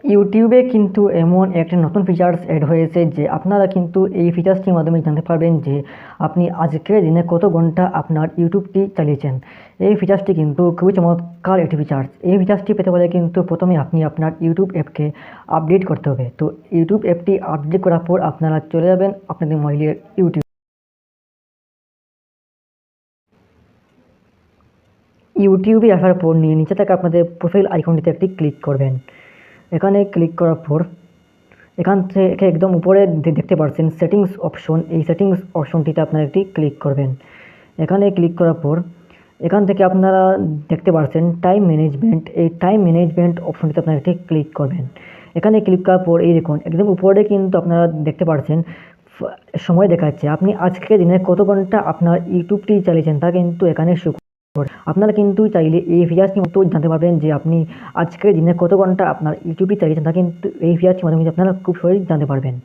ইউটিউবে কিন্তু এমন একটা নতুন ফিচার্স অ্যাড হয়েছে যে আপনারা কিন্তু এই ফিচার্সটির মাধ্যমে জানতে পারবেন যে আপনি আজকের দিনে কত ঘন্টা আপনার ইউটিউবটি চালিয়েছেন। এই ফিচার্সটি কিন্তু খুবই চমৎকার একটি ফিচার্স। এই ফিচার্সটি পেতে হলে কিন্তু প্রথমে আপনি আপনার ইউটিউব অ্যাপকে আপডেট করতে হবে। তো ইউটিউব অ্যাপটি আপডেট করার পর আপনারা চলে যাবেন আপনাদের মোবাইলের ইউটিউবে আসার পর নিচে থেকে আপনাদের প্রোফাইল আইকনটিতে একটি ক্লিক করবেন। এখানে ক্লিক করার পর এখান থেকে একদম উপরে দেখতে পাচ্ছেন সেটিংস অপশন, এই সেটিংস অপশনটিতে আপনারা একটি ক্লিক করবেন। এখানে ক্লিক করার পর এখান থেকে আপনারা দেখতে পাচ্ছেন টাইম ম্যানেজমেন্ট, এই টাইম ম্যানেজমেন্ট অপশনটিতে আপনারা একটি ক্লিক করবেন। এখানে ক্লিক করার পর এই দেখুন একদম উপরে কিন্তু আপনারা দেখতে পাচ্ছেন সময় দেখাচ্ছে আপনি আজকের দিনে কত ঘন্টা আপনার ইউটিউবটি চালিয়েছেন তা কিন্তু এখানে শো করে। আপনারা কিন্তু চাইলে এই ফিচার্সটি মতো জানতে পারবেন যে আপনি আজকের দিনে কত ঘন্টা আপনার ইউটিউবটি চালিয়েছেন তা কিন্তু এই ফিচার্সটির মাধ্যমে আপনারা খুব সহজেই জানতে পারবেন।